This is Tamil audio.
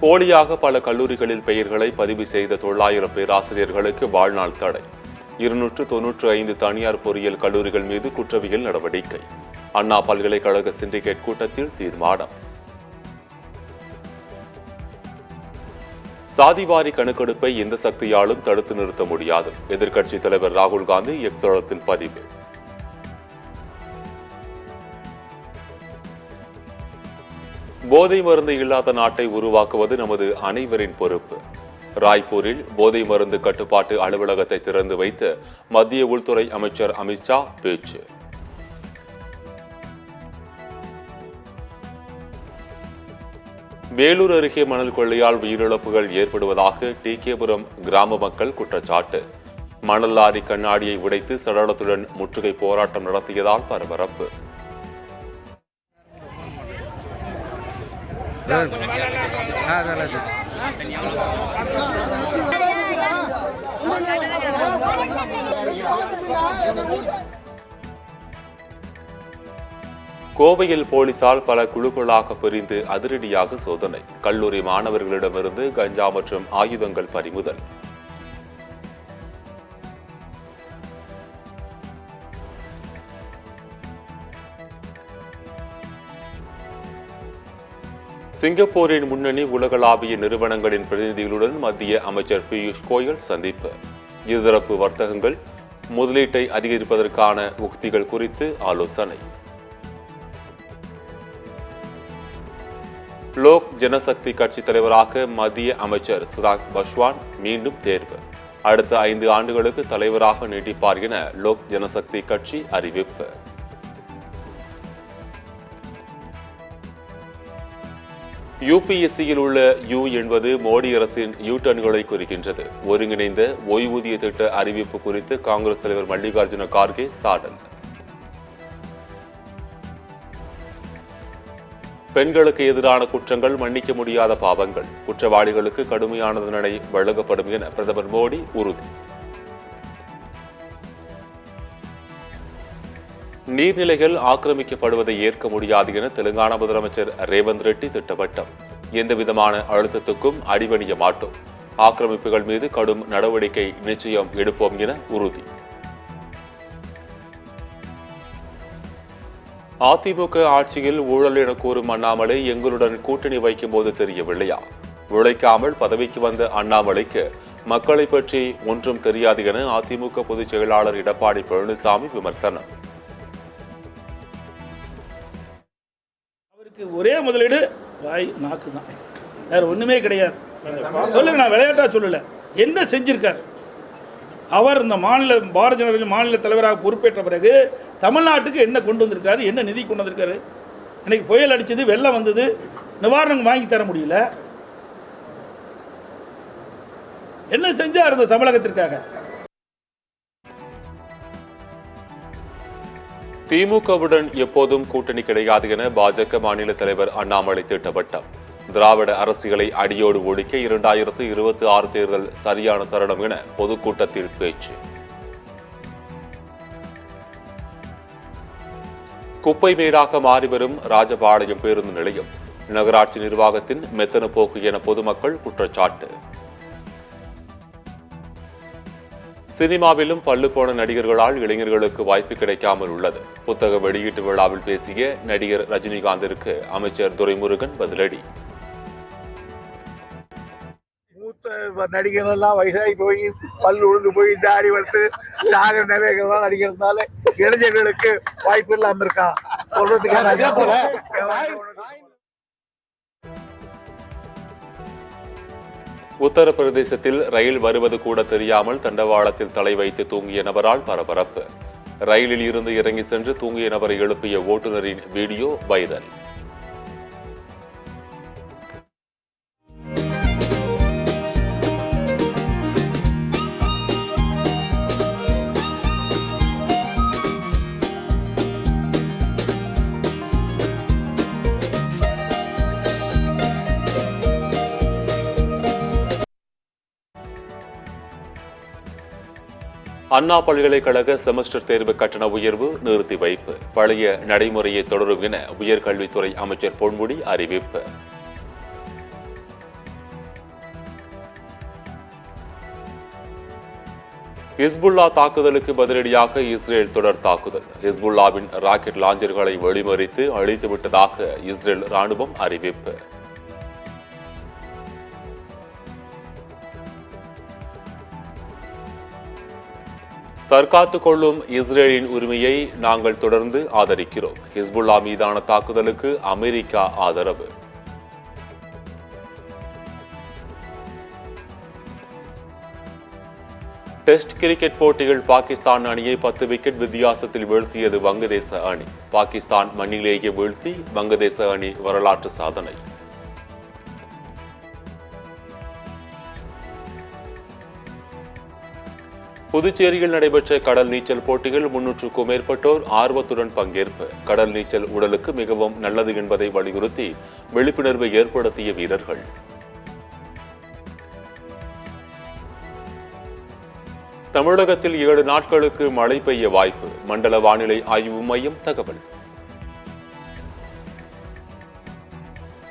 போலியாக பல கல்லூரிகளில் பெயர்களை பதிவு செய்த 900 பேராசிரியர்களுக்கு வாழ்நாள் தடை. 295 தனியார் பொறியியல் கல்லூரிகள் மீது குற்றவியல் நடவடிக்கை. அண்ணா பல்கலைக்கழக சிண்டிகேட் கூட்டத்தில் தீர்மானம். சாதிவாரி கணக்கெடுப்பை எந்த சக்தியாலும் தடுத்து நிறுத்த முடியாது. எதிர்க்கட்சித் தலைவர் ராகுல் காந்தி எக்ஸ் தளத்தில் பதிவு. போதை மருந்து இல்லாத நாட்டை உருவாக்குவது நமது அனைவரின் பொறுப்பு. ராய்ப்பூரில் போதை மருந்து கட்டுப்பாட்டு அலுவலகத்தை திறந்து வைத்து மத்திய உள்துறை அமைச்சர் அமித்ஷா பேச்சு. வேலூர் அருகே மணல் கொள்ளையால் உயிரிழப்புகள் ஏற்படுவதாக டிகேபுரம் கிராம மக்கள் குற்றச்சாட்டு. மணல் லாரி கண்ணாடியை உடைத்து சடலத்துடன் முற்றுகை போராட்டம் நடத்தியதால் பரபரப்பு. கோவையில் போலீசார் பல குழுக்களாக பிரிந்து அதிரடியாக சோதனை. கல்லூரி மாணவர்களிடமிருந்து கஞ்சா மற்றும் ஆயுதங்கள் பறிமுதல். சிங்கப்பூரின் முன்னணி உலகளாவிய நிறுவனங்களின் பிரதிநிதிகளுடன் மத்திய அமைச்சர் பியூஷ் கோயல் சந்திப்பு. இருதரப்பு வர்த்தகங்கள், முதலீட்டை அதிகரிப்பதற்கான உக்திகள் குறித்து ஆலோசனை. லோக் ஜனசக்தி கட்சி தலைவராக மத்திய அமைச்சர் சிராக் பஸ்வான் மீண்டும் தேர்வு. அடுத்த 5 ஆண்டுகளுக்கு தலைவராக நீட்டிப்பார் என லோக் ஜனசக்தி கட்சி அறிவிப்பு. யுபிஎஸ்சியில் உள்ள யூ என்பது மோடி அரசின் யூ டர்ன்களை குறிக்கின்றது. ஒருங்கிணைந்த ஓய்வூதிய திட்ட அறிவிப்பு குறித்து காங்கிரஸ் தலைவர் மல்லிகார்ஜுன கார்கே சாடல். பெண்களுக்கு எதிரான குற்றங்கள் மன்னிக்க முடியாத பாவங்கள். குற்றவாளிகளுக்கு கடுமையான தண்டனை வழங்கப்படும் என பிரதமர் மோடி உறுதி. நீர்நிலைகள் ஆக்கிரமிக்கப்படுவதை ஏற்க முடியாது என தெலுங்கானா முதலமைச்சர் ரேவந்த் ரெட்டி திட்டவட்டம். எந்தவிதமான அழுத்தத்துக்கும் அடிபணிய மாட்டோம். ஆக்கிரமிப்புகள் மீது கடும் நடவடிக்கை நிச்சயம் எடுப்போம் என உறுதி. அதிமுக ஆட்சியில் ஊழல் என கூறும் அண்ணாமலை எங்களுடன் கூட்டணி வைக்கும் போது தெரியவில்லையா? உழைக்காமல் பதவிக்கு வந்த அண்ணாமலைக்கு மக்களை பற்றி ஒன்றும் தெரியாது என அதிமுக பொதுச் செயலாளர் எடப்பாடி பழனிசாமி விமர்சனம். அவருக்கு ஒரே முதலீடு வாய் நாக்கு தான், வேற ஒண்ணுமே கிடையாது. சொல்லுங்க, நான் விளையாட்டா சொல்லல, என்ன செஞ்சிருக்காரு அவர்? இந்த பாரதிய ஜனதா கட்சி மாநில தலைவராக பொறுப்பேற்ற பிறகு தமிழ்நாட்டுக்கு என்ன கொண்டு வந்திருக்காரு, என்ன நிதி கொண்டு வந்திருக்காரு? இன்னைக்கு புயல் அடிச்சது, வெள்ளம் வந்தது, நிவாரணம் வாங்கி தர முடியல. என்ன செஞ்சார் இந்த தமிழகத்திற்காக? திமுகவுடன் எப்போதும் கூட்டணி கிடையாது என பாஜக மாநில தலைவர் அண்ணாமலை திட்டவட்டம். திராவிட அரசியலை அடியோடு ஒழிக்க 2026 தேர்தல் சரியான தருணம் என பொதுக்கூட்டத்தில் பேச்சு. குப்பை மேடாக மாறிவரும் ராஜபாளையம் பேருந்து நிலையம். நகராட்சி நிர்வாகத்தின் மெத்தன போக்கு என பொதுமக்கள் குற்றச்சாட்டு. சினிமாவிலும் பல்லு போன நடிகர்களால் இளைஞர்களுக்கு வாய்ப்பு கிடைக்காமல் உள்ளது. புத்தக வெளியீட்டு விழாவில் பேசிய நடிகர் ரஜினிகாந்திற்கு அமைச்சர் துரைமுருகன் பதிலடி. மூத்த நடிகர்கள் எல்லாம் வயசாகி போய் பல்லு உழுந்து போய் தாடி வளர்த்து சாகர நகைகள்லாம் நடிக்கிறதுனால இளைஞர்களுக்கு வாய்ப்பு இல்லாம இருக்கா உத்தரப்பிரதேசத்தில் ரயில் வருவது கூட தெரியாமல் தண்டவாளத்தில் தலை வைத்து தூங்கிய நபரால் பரபரப்பு. ரயிலில் இருந்து இறங்கி சென்று தூங்கிய நபரை எழுப்பிய ஓட்டுநரின் வீடியோ வைரல். அண்ணா பல்கலைக்கழக செமஸ்டர் தேர்வு கட்டண உயர்வு நிறுத்தி வைப்பு. பழைய நடைமுறையை தொடரும் என உயர்கல்வித்துறை அமைச்சர் பொன்முடி அறிவிப்பு. ஹிஸ்புல்லா தாக்குதலுக்கு பதிலடியாக இஸ்ரேல் தொடர் தாக்குதல். ஹிஸ்புல்லாவின் ராக்கெட் லாஞ்சர்களை வழிமறித்து அழித்துவிட்டதாக இஸ்ரேல் ராணுவம் அறிவிப்பு. தற்காத்துக் கொள்ளும் இஸ்ரேலின் உரிமையை நாங்கள் தொடர்ந்து ஆதரிக்கிறோம். ஹிஸ்புல்லா மீதான தாக்குதலுக்கு அமெரிக்கா ஆதரவு. டெஸ்ட் கிரிக்கெட் போட்டிகள் பாகிஸ்தான் அணியை 10 விக்கெட் வித்தியாசத்தில் வீழ்த்தியது வங்கதேச அணி. பாகிஸ்தான் மண்ணிலேயே வீழ்த்தி வங்கதேச அணி வரலாற்று சாதனை. புதுச்சேரியில் நடைபெற்ற கடல் நீச்சல் போட்டிகள் 300க்கும் மேற்பட்டோர் ஆர்வத்துடன் பங்கேற்பு. கடல் நீச்சல் உடலுக்கு மிகவும் நல்லது என்பதை வலியுறுத்தி விழிப்புணர்வை ஏற்படுத்திய வீரர்கள். தமிழகத்தில் 7 நாட்களுக்கு மழை பெய்ய வாய்ப்பு. மண்டல வானிலை ஆய்வு மையம் தகவல்.